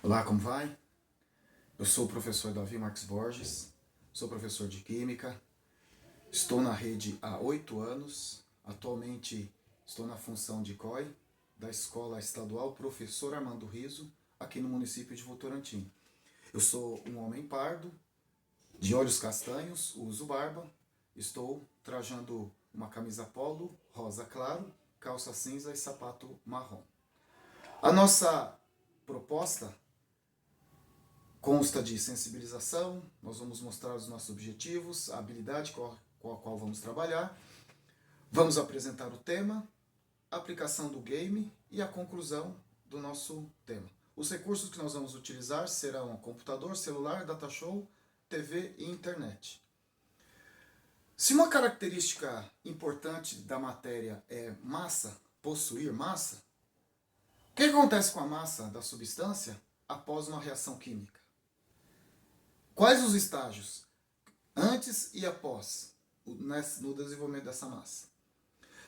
Olá, como vai? Eu sou o professor Davi Marques Borges, sou professor de Química, estou na rede há 8 anos, atualmente estou na função de COI da Escola Estadual Professor Armando Riso, aqui no município de Votorantim. Eu sou um homem pardo, de olhos castanhos, uso barba, estou trajando uma camisa polo rosa claro, calça cinza e sapato marrom. A nossa proposta consta de sensibilização, nós vamos mostrar os nossos objetivos, a habilidade com a qual vamos trabalhar, vamos apresentar o tema, a aplicação do game e a conclusão do nosso tema. Os recursos que nós vamos utilizar serão computador, celular, datashow, TV e internet. Se uma característica importante da matéria é massa, possuir massa, o que acontece com a massa da substância após uma reação química? Quais os estágios antes e após no desenvolvimento dessa massa?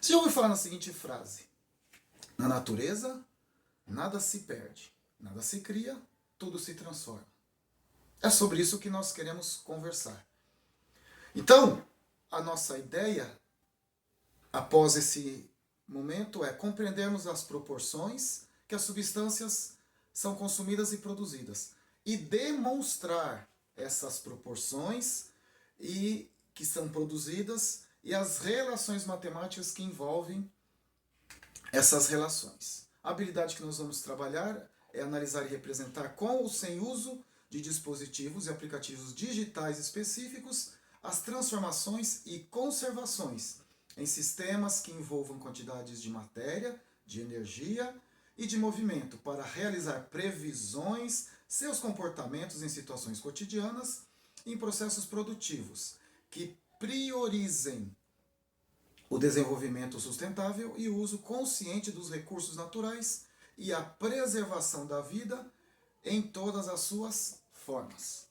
Você já ouviu falar na seguinte frase: na natureza, nada se perde, nada se cria, tudo se transforma. É sobre isso que nós queremos conversar. Então, a nossa ideia, após esse momento, é compreendermos as proporções que as substâncias são consumidas e produzidas e demonstrar essas proporções e que são produzidas e as relações matemáticas que envolvem essas relações. A habilidade que nós vamos trabalhar é analisar e representar com ou sem uso de dispositivos e aplicativos digitais específicos as transformações e conservações em sistemas que envolvam quantidades de matéria, de energia e de movimento para realizar previsões, seus comportamentos em situações cotidianas e em processos produtivos que priorizem o desenvolvimento sustentável e o uso consciente dos recursos naturais e a preservação da vida em todas as suas formas.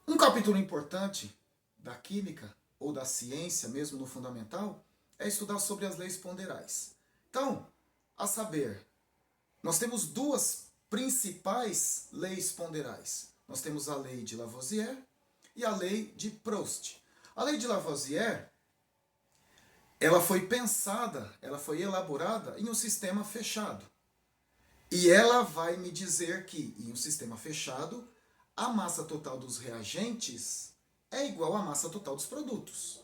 Um capítulo importante da química ou da ciência, mesmo no fundamental, é estudar sobre as leis ponderais. Então, a saber, nós temos duas principais leis ponderais. Nós temos a lei de Lavoisier e a lei de Proust. A lei de Lavoisier, ela foi pensada, ela foi elaborada em um sistema fechado. E ela vai me dizer que, em um sistema fechado, a massa total dos reagentes é igual à massa total dos produtos.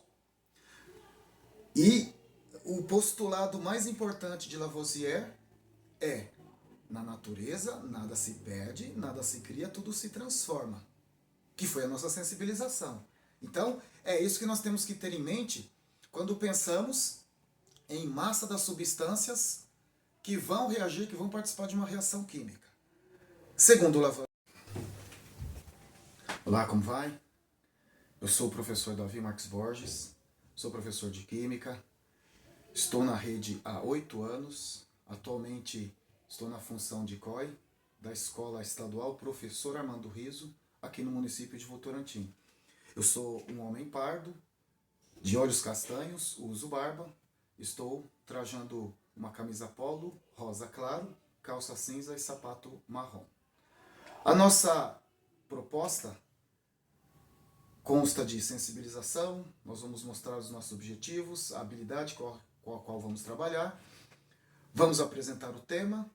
E o postulado mais importante de Lavoisier é: na natureza, nada se perde, nada se cria, tudo se transforma. Que foi a nossa sensibilização. Então, é isso que nós temos que ter em mente quando pensamos em massa das substâncias que vão reagir, que vão participar de uma reação química. Segundo Lavoisier. Olá, como vai? Eu sou o professor Davi Marques Borges, sou professor de Química, estou na rede há 8 anos, atualmente estou na função de COI da Escola Estadual Professor Armando Riso, aqui no município de Votorantim. Eu sou um homem pardo, de olhos castanhos, uso barba, estou trajando uma camisa polo rosa claro, calça cinza e sapato marrom. A nossa proposta consta de sensibilização, nós vamos mostrar os nossos objetivos, a habilidade com a qual vamos trabalhar, vamos apresentar o tema,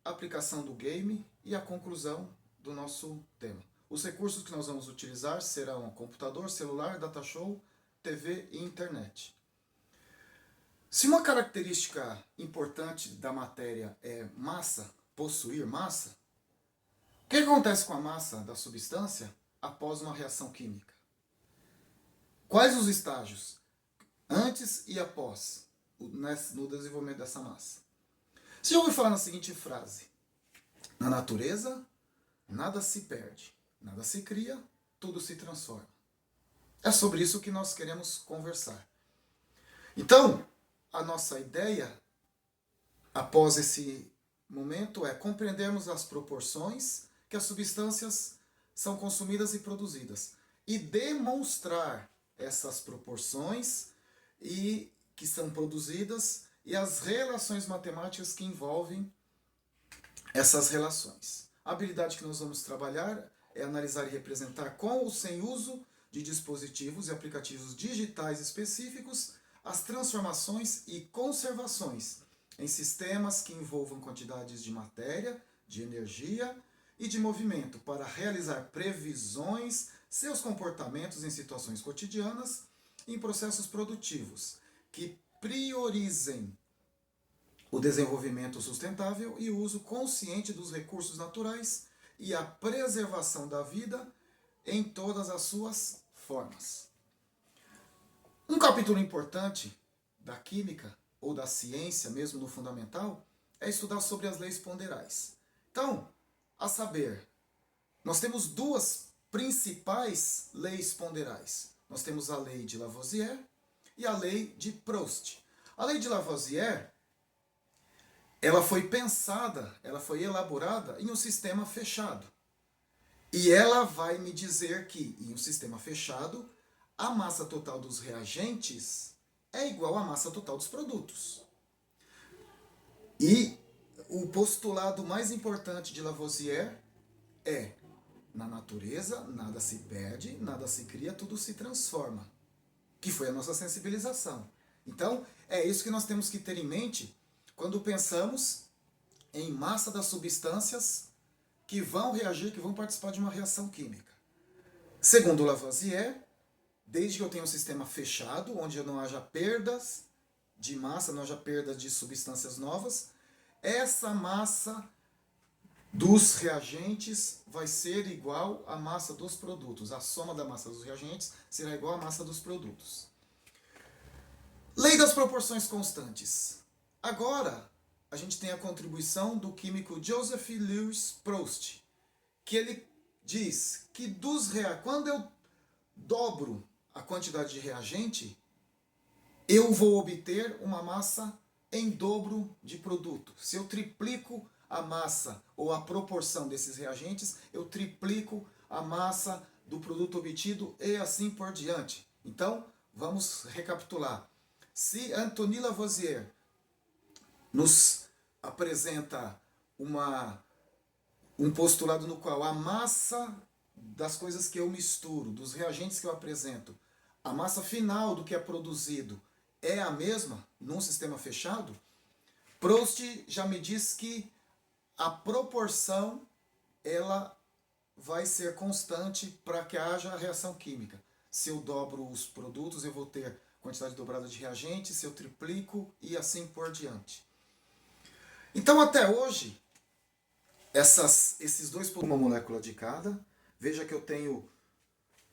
a aplicação do game e a conclusão do nosso tema. Os recursos que nós vamos utilizar serão computador, celular, datashow, TV e internet. Se uma característica importante da matéria é massa, possuir massa, o que acontece com a massa da substância após uma reação química? Quais os estágios antes e após no desenvolvimento dessa massa? Você já ouviu falar na seguinte frase: na natureza, nada se perde, nada se cria, tudo se transforma. É sobre isso que nós queremos conversar. Então, a nossa ideia, após esse momento, é compreendermos as proporções que as substâncias são consumidas e produzidas e demonstrar essas proporções e que são produzidas e as relações matemáticas que envolvem essas relações. A habilidade que nós vamos trabalhar é analisar e representar com ou sem uso de dispositivos e aplicativos digitais específicos as transformações e conservações em sistemas que envolvam quantidades de matéria, de energia e de movimento para realizar previsões, seus comportamentos em situações cotidianas e em processos produtivos que priorizem o desenvolvimento sustentável e o uso consciente dos recursos naturais e a preservação da vida em todas as suas formas. Um capítulo importante da química ou da ciência, mesmo no fundamental, é estudar sobre as leis ponderais. Então, a saber, nós temos duas principais leis ponderais. Nós temos a lei de Lavoisier e a lei de Proust. A lei de Lavoisier, ela foi pensada, ela foi elaborada em um sistema fechado. E ela vai me dizer que, em um sistema fechado, a massa total dos reagentes é igual à massa total dos produtos. E o postulado mais importante de Lavoisier é: na natureza, nada se perde, nada se cria, tudo se transforma. Que foi a nossa sensibilização. Então, é isso que nós temos que ter em mente quando pensamos em massa das substâncias que vão reagir, que vão participar de uma reação química. Segundo Lavoisier, desde que eu tenha um sistema fechado, onde não haja perdas de massa, não haja perdas de substâncias novas, essa massa dos reagentes vai ser igual à massa dos produtos. A soma da massa dos reagentes será igual à massa dos produtos. Lei das proporções constantes. Agora, a gente tem a contribuição do químico Joseph Lewis Proust, que ele diz que quando eu dobro a quantidade de reagente, eu vou obter uma massa em dobro de produto. Se eu triplico a massa ou a proporção desses reagentes, eu triplico a massa do produto obtido e assim por diante. Então, vamos recapitular. Se Antoine Lavoisier nos apresenta um postulado no qual a massa das coisas que eu misturo, dos reagentes que eu apresento, a massa final do que é produzido é a mesma num sistema fechado, Proust já me diz que a proporção ela vai ser constante para que haja reação química. Se eu dobro os produtos, eu vou ter quantidade dobrada de reagentes, se eu triplico e assim por diante. Então, até hoje, esses dois por uma molécula de cada. Veja que eu tenho,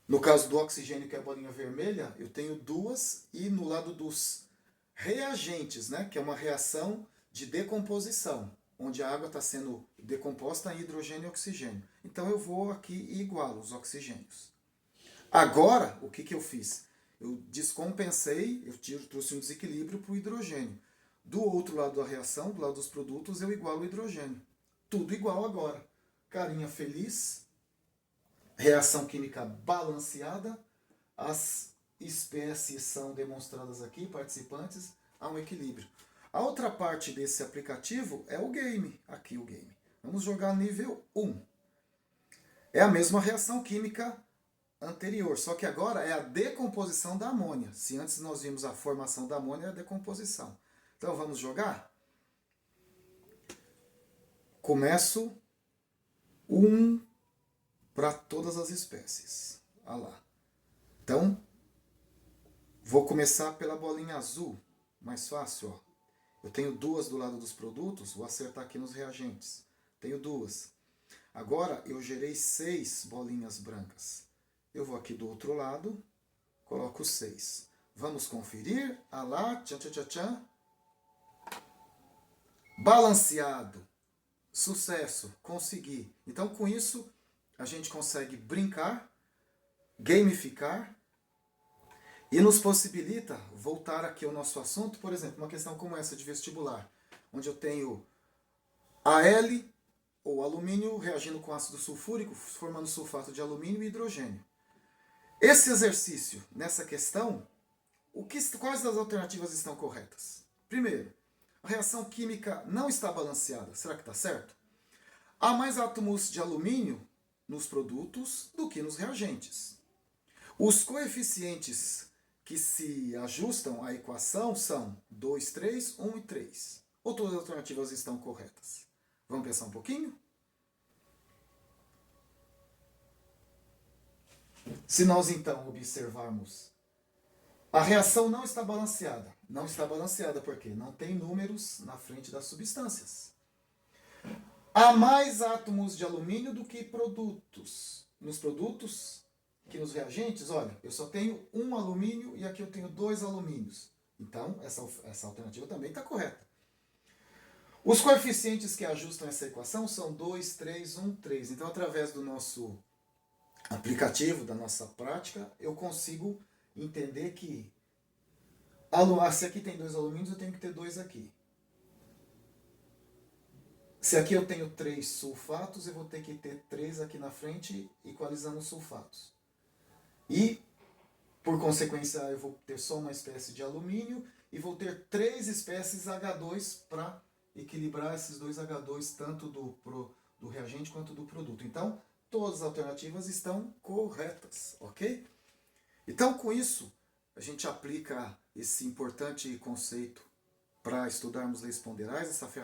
no caso do oxigênio, que é a bolinha vermelha, eu tenho duas, e no lado dos reagentes, né, que é uma reação de decomposição, onde a água está sendo decomposta em hidrogênio e oxigênio. Então eu vou aqui e igualo os oxigênios. Agora, o que eu fiz? Eu descompensei, eu trouxe um desequilíbrio para o hidrogênio. Do outro lado da reação, do lado dos produtos, eu igualo o hidrogênio. Tudo igual agora. Carinha feliz, reação química balanceada, as espécies são demonstradas aqui, participantes, há um equilíbrio. A outra parte desse aplicativo é o game. Aqui o game. Vamos jogar nível 1. É a mesma reação química anterior, só que agora é a decomposição da amônia. Se antes nós vimos a formação da amônia, é a decomposição. Então vamos jogar? Começo 1 para todas as espécies. Olha lá. Então, vou começar pela bolinha azul. Mais fácil, ó. Eu tenho duas do lado dos produtos, vou acertar aqui nos reagentes. Tenho duas. Agora eu gerei 6 bolinhas brancas. Eu vou aqui do outro lado, coloco 6. Vamos conferir. Ah lá, tchan, tchan, tchan, tchan. Balanceado. Sucesso, consegui. Então com isso a gente consegue brincar, gamificar e nos possibilita voltar aqui ao nosso assunto, por exemplo, uma questão como essa de vestibular, onde eu tenho Al ou alumínio reagindo com ácido sulfúrico, formando sulfato de alumínio e hidrogênio. Esse exercício, nessa questão, quais das alternativas estão corretas? Primeiro, a reação química não está balanceada. Será que está certo? Há mais átomos de alumínio nos produtos do que nos reagentes. Os coeficientes que se ajustam à equação são 2, 3, 1 e 3. Ou todas as alternativas estão corretas? Vamos pensar um pouquinho? Se nós então observarmos, a reação não está balanceada. Não está balanceada porque não tem números na frente das substâncias. Há mais átomos de alumínio do que produtos. Nos produtos que nos reagentes, olha, eu só tenho um alumínio e aqui eu tenho 2 alumínios. Então, essa alternativa também está correta. Os coeficientes que ajustam essa equação são 2, 3, 1, 3. Então, através do nosso aplicativo, da nossa prática, eu consigo entender que se aqui tem 2 alumínios, eu tenho que ter 2 aqui. Se aqui eu tenho 3 sulfatos, eu vou ter que ter 3 aqui na frente, equalizando os sulfatos. E, por consequência, eu vou ter só uma espécie de alumínio e vou ter 3 espécies H2 para equilibrar esses 2 H2, tanto do reagente quanto do produto. Então, todas as alternativas estão corretas, ok? Então, com isso, a gente aplica esse importante conceito para estudarmos leis ponderais, essa ferramenta